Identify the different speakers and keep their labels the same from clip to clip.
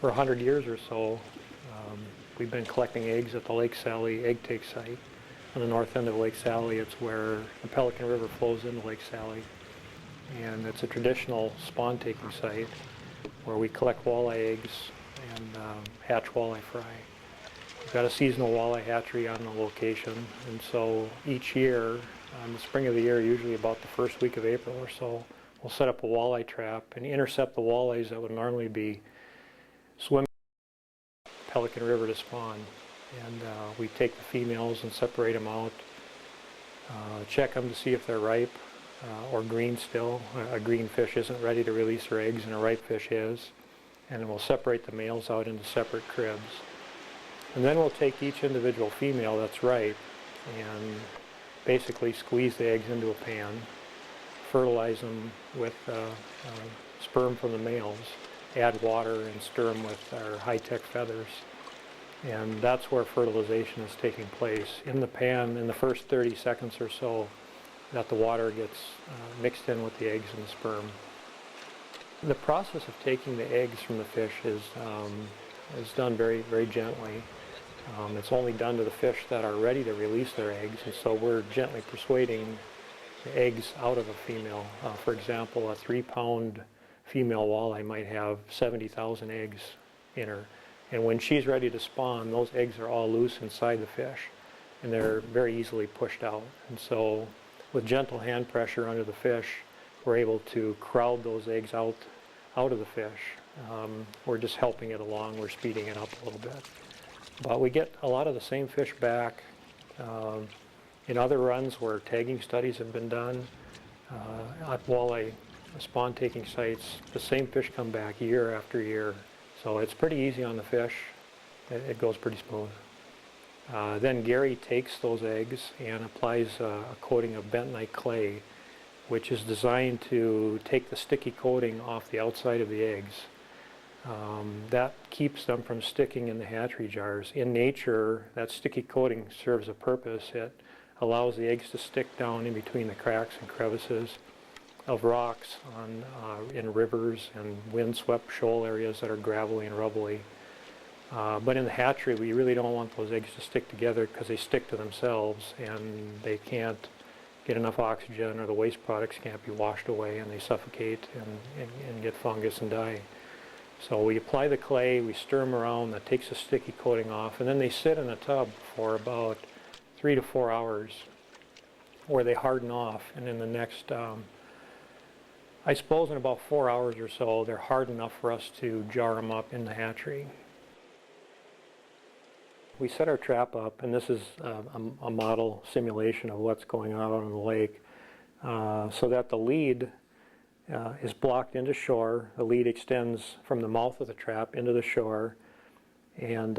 Speaker 1: for 100 years or so, we've been collecting eggs at the Lake Sally egg take site. On the north end of Lake Sally, it's where the Pelican River flows into Lake Sally. And it's a traditional spawn taking site where we collect walleye eggs and hatch walleye fry. We've got a seasonal walleye hatchery on the location, and so each year, in the spring of the year, usually about the first week of April or so, we'll set up a walleye trap and intercept the walleyes that would normally be swimming Pelican River to spawn. And we take the females and separate them out, check them to see if they're ripe or green still. A green fish isn't ready to release her eggs and a ripe fish is. And then we'll separate the males out into separate cribs. And then we'll take each individual female that's ripe and basically squeeze the eggs into a pan, fertilize them with sperm from the males, add water and stir them with our high-tech feathers. And that's where fertilization is taking place. In the pan, in the first 30 seconds or so, that the water gets mixed in with the eggs and the sperm. The process of taking the eggs from the fish is done very, very gently. It's only done to the fish that are ready to release their eggs, and so we're gently persuading the eggs out of a female. For example, a 3-pound female walleye might have 70,000 eggs in her. And when she's ready to spawn, those eggs are all loose inside the fish, and they're very easily pushed out. And so with gentle hand pressure under the fish, we're able to crowd those eggs out of the fish. We're just helping it along. We're speeding it up a little bit. But we get a lot of the same fish back. In other runs where tagging studies have been done, at walleye spawn taking sites, the same fish come back year after year. So it's pretty easy on the fish. It goes pretty smooth. Then Gary takes those eggs and applies a coating of bentonite clay, which is designed to take the sticky coating off the outside of the eggs. That keeps them from sticking in the hatchery jars. In nature, that sticky coating serves a purpose. It allows the eggs to stick down in between the cracks and crevices of rocks in rivers and windswept shoal areas that are gravelly and rubbly. But in the hatchery, we really don't want those eggs to stick together because they stick to themselves and they can't get enough oxygen, or the waste products can't be washed away and they suffocate and get fungus and die. So we apply the clay, we stir them around, that takes the sticky coating off, and then they sit in a tub for about 3 to 4 hours where they harden off, and in the next I suppose in about 4 hours or so, they're hard enough for us to jar them up in the hatchery. We set our trap up, and this is a model simulation of what's going on the lake, so that the lead is blocked into shore. The lead extends from the mouth of the trap into the shore, and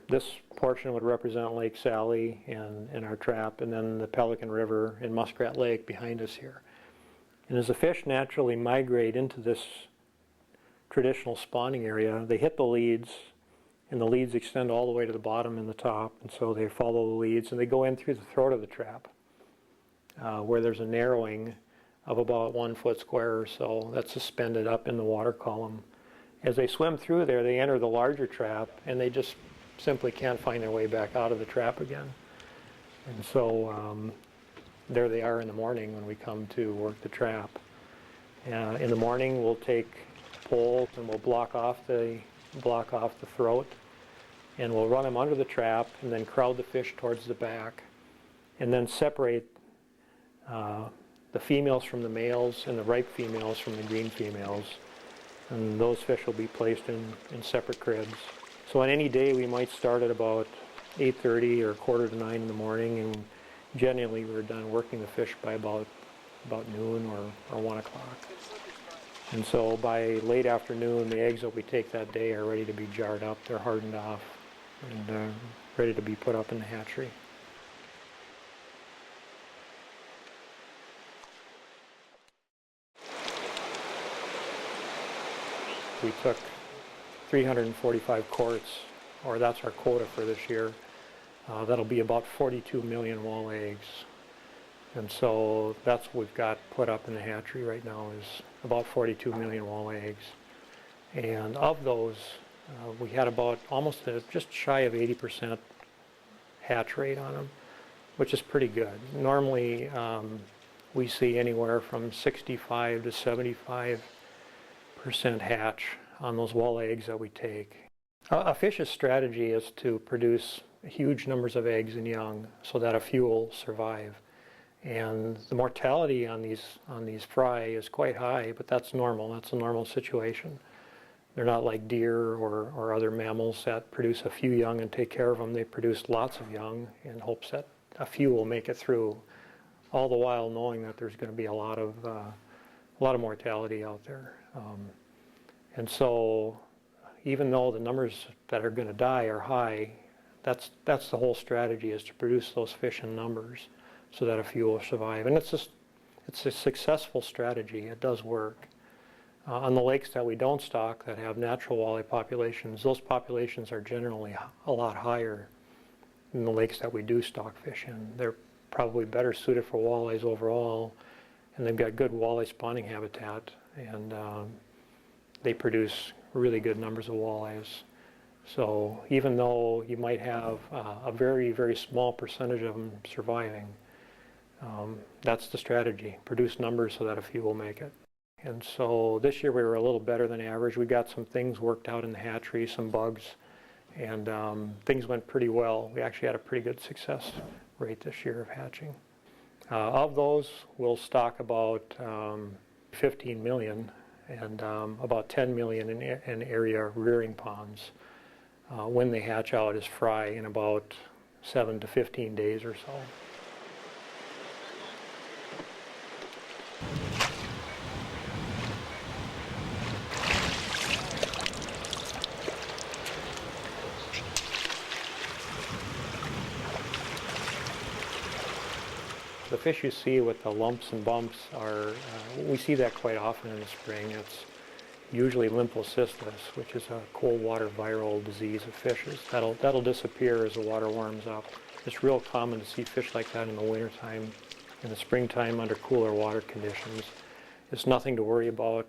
Speaker 1: this portion would represent Lake Sally and our trap, and then the Pelican River and Muskrat Lake behind us here. And as the fish naturally migrate into this traditional spawning area, they hit the leads, and the leads extend all the way to the bottom and the top, and so they follow the leads, and they go in through the throat of the trap, where there's a narrowing of about 1 foot square or so that's suspended up in the water column. As they swim through there, they enter the larger trap, and they just simply can't find their way back out of the trap again. And so there they are in the morning when we come to work the trap. In the morning, we'll take poles and we'll block off the throat, and we'll run them under the trap and then crowd the fish towards the back, and then separate the females from the males and the ripe females from the green females. And those fish will be placed in separate cribs. So on any day, we might start at about 8:30 or 8:45 in the morning, and generally we're done working the fish by about noon or 1 o'clock. And so by late afternoon, the eggs that we take that day are ready to be jarred up. They're hardened off and ready to be put up in the hatchery. We took 345 quarts, or that's our quota for this year. That'll be about 42 million walleye eggs. And so that's what we've got put up in the hatchery right now, is about 42 million walleye eggs. And of those We had about almost just shy of 80% hatch rate on them, which is pretty good. Normally, we see anywhere from 65 to 75% hatch on those walleye eggs that we take. A fish's strategy is to produce huge numbers of eggs and young so that a few will survive. And the mortality on these fry is quite high, but that's normal. That's a normal situation. They're not like deer or other mammals that produce a few young and take care of them. They produce lots of young in hopes that a few will make it through, all the while knowing that there's going to be a lot of mortality out there. And so even though the numbers that are going to die are high, that's the whole strategy, is to produce those fish in numbers so that a few will survive. And it's a successful strategy. It does work. On the lakes that we don't stock, that have natural walleye populations, those populations are generally a lot higher than the lakes that we do stock fish in. They're probably better suited for walleyes overall, and they've got good walleye spawning habitat, and they produce really good numbers of walleyes. So even though you might have a very, very small percentage of them surviving, that's the strategy: produce numbers so that a few will make it. And so this year we were a little better than average. We got some things worked out in the hatchery, some bugs, and things went pretty well. We actually had a pretty good success rate this year of hatching. Of those, we'll stock about 15 million and about 10 million in area rearing ponds. When they hatch out is fry in about 7 to 15 days or so. The fish you see with the lumps and bumps we see that quite often in the spring. It's usually lymphocystis, which is a cold water viral disease of fishes. That'll disappear as the water warms up. It's real common to see fish like that in the wintertime. In the springtime, under cooler water conditions, it's nothing to worry about.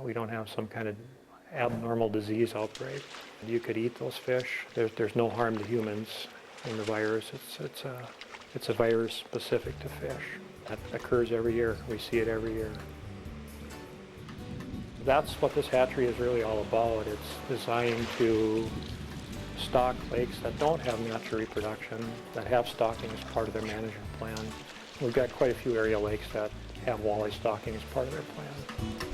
Speaker 1: We don't have some kind of abnormal disease outbreak. You could eat those fish. There's no harm to humans in the virus. It's a virus specific to fish. That occurs every year. We see it every year. That's what this hatchery is really all about. It's designed to stock lakes that don't have natural reproduction, that have stocking as part of their management plan. We've got quite a few area lakes that have walleye stocking as part of their plan.